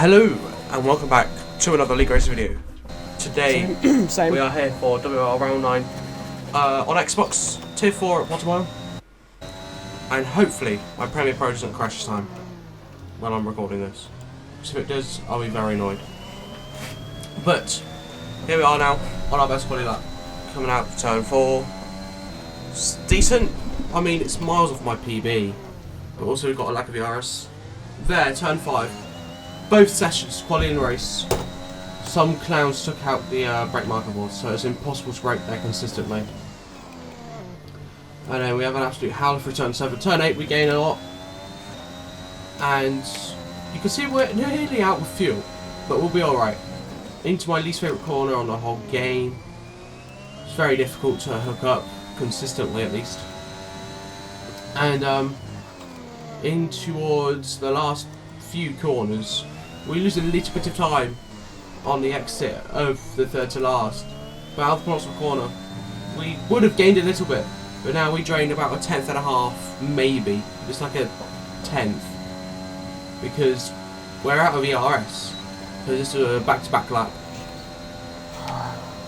Hello and welcome back to another League Race video. Today Same. we are here for WOR Round 9 on Xbox Tier 4 at Portugal, and hopefully my Premier Pro doesn't crash this time when I'm recording this. So if it does, I'll be very annoyed. But here we are now on our best quality lap, coming out to turn 4. It's decent. I mean, it's miles off my PB, but also we've got a lack of ERS. There, turn 5. Both sessions, quality and race, some clowns took out the brake marker board, so it's impossible to brake there consistently. And then we have an absolute howler for turn 7. Turn 8 we gain a lot, and you can see we're nearly out of fuel, but we'll be alright. Into my least favourite corner on the whole game. It's very difficult to hook up, consistently at least. And in towards the last few corners, we lose a little bit of time on the exit of the third to last. But out of the penultimate corner, we would have gained a little bit, but now we drained about a tenth and a half, maybe. It's like a tenth, because we're out of ERS. So this is a back-to-back lap.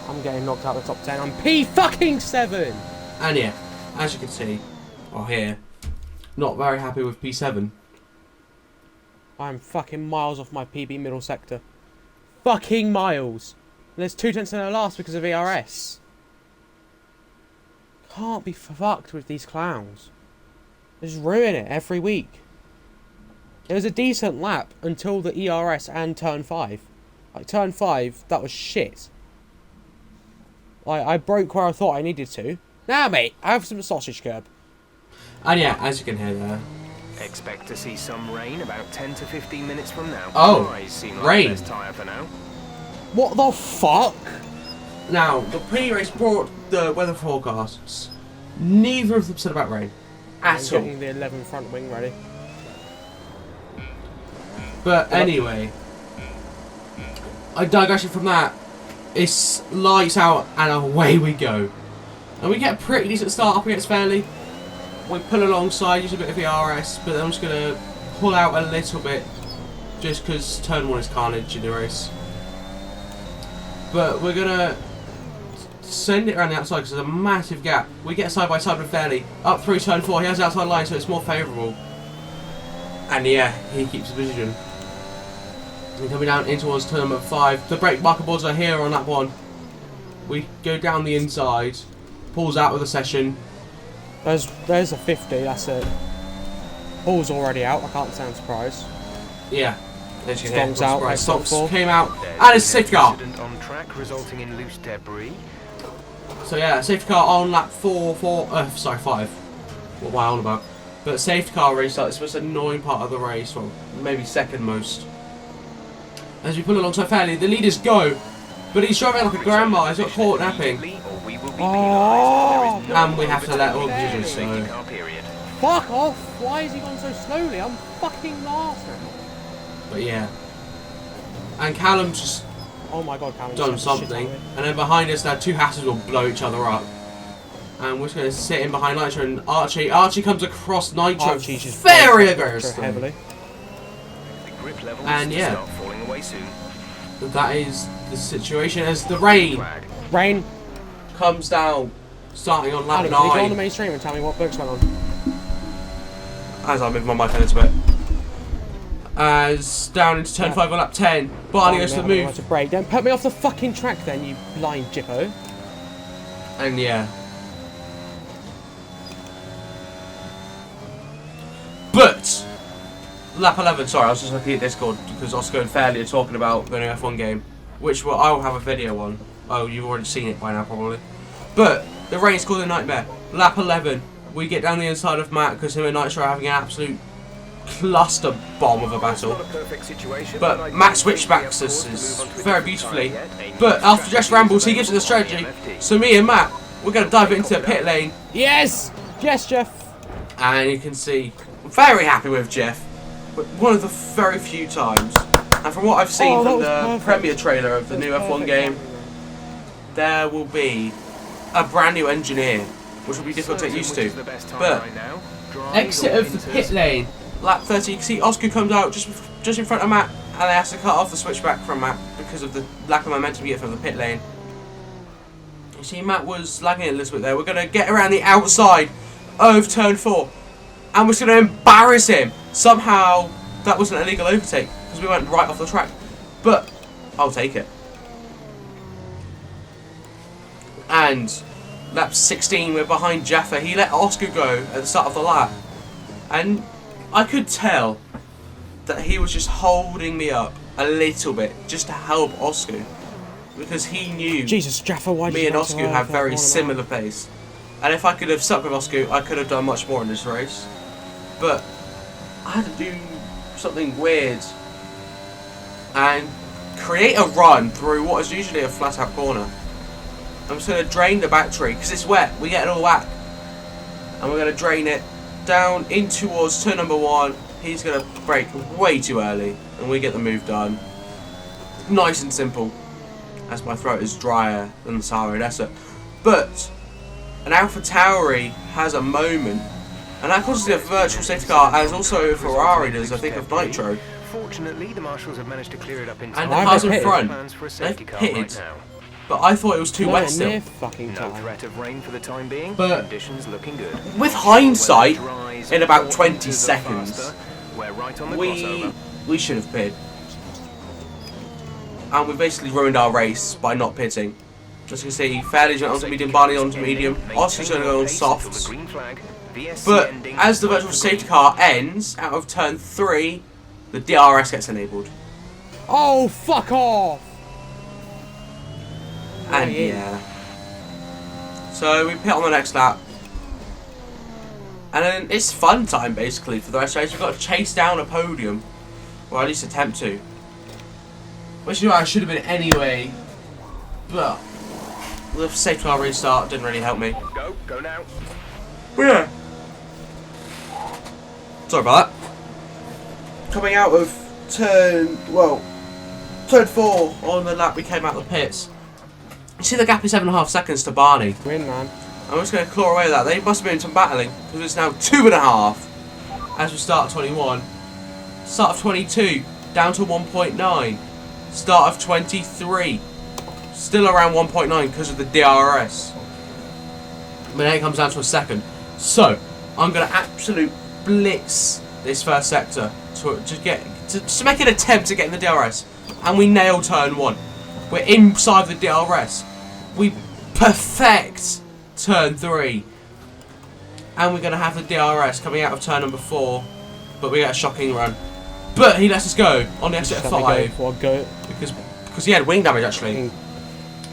I'm getting knocked out of the top 10. I'm P7. And yeah, as you can see, or hear, not very happy with P7. I'm fucking miles off my PB middle sector. Fucking miles. And there's 2 tenths in the last because of ERS. Can't be fucked with these clowns. They just ruin it every week. It was a decent lap until the ERS and turn 5. Like turn 5, that was shit. I broke where I thought I needed to. Now, mate, I have some sausage curb. And yeah, as you can hear there. Expect to see some rain about 10 to 15 minutes from now. Oh, seem rain. Like tire for now. What the fuck? Now, the pre-race brought the weather forecasts. Neither of them said about rain. At all. Getting the 11 front wing ready. But anyway, I digression from that. It's lights out and away we go. And we get a pretty decent start up against Fairley. We pull alongside, use a bit of ERS, but then I'm just going to pull out a little bit just because turn 1 is carnage in the race. But we're going to send it around the outside because there's a massive gap. We get side by side with Fairley. Up through turn 4, he has the outside line, so it's more favourable. And yeah, he keeps the position. And coming down in towards turn number 5. The brake marker boards are here on that one. We go down the inside, pulls out of the session. There's a 50, that's it. Paul's already out, I can't sound surprised. Yeah. As you Stops out, right, stops, four. came out, and it's a safety car. On track resulting in loose debris. So yeah, safety car on lap 5. What am I on about? But safety car restart, it's the most annoying part of the race, well, maybe second most. As we pull alongside Fairley, the leaders go, but he's driving like a grandma, he's got caught napping. Oh, And we have to let all the positions, so... fuck off! Why is he going so slowly? I'm fucking last now. But yeah. And Callum's just Oh my god, Callum. done something. And then behind us now 2 Hasses will blow each other up. And we're just going to sit in behind Nitro and Archie. Archie comes across Nitro very aggressively. Heavily. And yeah, that is the situation as the rain comes down, starting on lap 9. Can you go on the main stream and tell me what book's going on? As I move my mic a little bit. As down into turn 5 on lap 10. Barney goes to the move. To break. Don't put me off the fucking track then, you blind jippo. And yeah. But lap 11, sorry, I was just looking at Discord because Oscar and Fairley are talking about the new F1 game, which I will have a video on. Oh, you've already seen it by now, probably. But the rain's causing a nightmare. Lap 11, we get down the inside of Matt because him and Nitro are having an absolute cluster bomb of a battle. But Matt switchbacks us very beautifully. But after Jess rambles, he gives it the strategy. So me and Matt, we're going to dive into the pit lane. Yes! Yes, Jeff! And you can see, I'm very happy with Jeff. But one of the very few times, and from what I've seen from the premiere trailer of the new F1 game, there will be a brand new engineer, which will be difficult to get used to. But exit of the pit lane, lap 30, you can see Oscar comes out just in front of Matt, and they have to cut off the switchback from Matt because of the lack of momentum you get from the pit lane. You see, Matt was lagging it a little bit there. We're going to get around the outside of turn 4, and we're going to embarrass him. Somehow, that was an illegal overtake because we went right off the track, but I'll take it. And lap 16, we're behind Jaffa. He let Oscar go at the start of the lap, and I could tell that he was just holding me up a little bit just to help Oscar, because he knew Jesus, Jaffa, why me and Oscar have very similar pace, and if I could have stuck with Oscar, I could have done much more in this race. But I had to do something weird and create a run through what is usually a flat out corner. I'm just going to drain the battery because it's wet. We get it all wet, and we're going to drain it down in towards turn number 1. He's going to brake way too early, and we get the move done. Nice and simple, as my throat is drier than the Sahara Desert. But an Alpha Tauri has a moment, and that causes a virtual safety car, as also Ferrari does, I think, of Nitro. Fortunately, the marshals have managed to clear it up in time. And the cars in pitted? front, Plans for a they've safety car pitted, right now. but I thought it was too No, wet still. near fucking No time. threat of rain for the time being. But Conditions looking good. with hindsight, Weather dries in about 4 20 meters or seconds, faster. We're right on the we crossover. should have pitted. And we basically ruined our race by not pitting. As you can see, Fairley's went onto medium, Barney onto medium, Oscar's going to go on softs. But as the virtual safety car ends, out of turn 3, the DRS gets enabled. Oh, fuck off! And yeah. yeah. So we pit on the next lap. And then it's fun time basically for the rest of the race. We've got to chase down a podium. Or at least attempt to. Which is what I should have been anyway. But the safety car restart didn't really help me. Go now. But yeah. Sorry about that. Coming out of turn 4 on the lap we came out of the pits. You see the gap is 7.5 seconds to Barney. Win, man. I'm just going to claw away at that. They must have been some battling, because it's now 2.5 as we start 21. Start of 22, down to 1.9. Start of 23, still around 1.9 because of the DRS. But then it comes down to a second. So, I'm going to absolute blitz this first sector to make an attempt to get in the DRS. And we nail turn 1. We're inside the DRS. We perfect turn 3. And we're going to have the DRS coming out of turn number 4. But we get a shocking run. But he lets us go on the exit of 5. Because he had wing damage actually.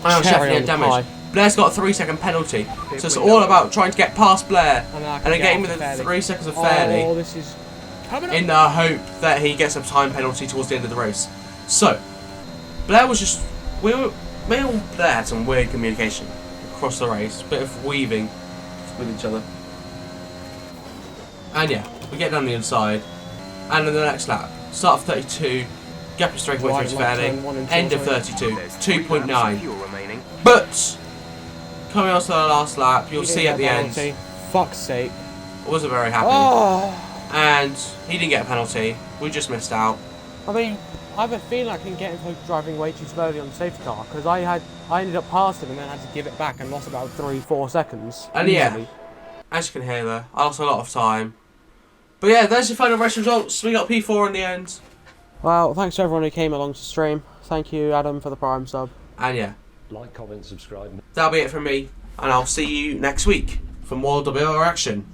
I know Sheffield had damage. Blair's got a 3-second penalty. So it's all about trying to get past Blair. And then getting within 3 seconds of Fairley. Oh, this is in the hope that he gets a time penalty towards the end of the race. So, Blair was just... me and Blair had some weird communication across the race. A bit of weaving with each other. And yeah, we get down the inside. And in the next lap, start of 32, gap is straight away through to Fairley, end of 32, 2.9. But, coming on to the last lap, you'll see at the end, fuck's sake. I wasn't very happy. Oh. And he didn't get a penalty, we just missed out. I mean, I have a feeling I can get him for driving way too slowly on the safety car, because I ended up past him and then had to give it back and lost about 3-4 seconds. And yeah, as you can hear there, I lost a lot of time. But yeah, there's your final race results. We got P4 in the end. Well, thanks to everyone who came along to stream. Thank you, Adam, for the Prime sub. And yeah, like, comment, subscribe. that'll be it from me. And I'll see you next week for more WOR action.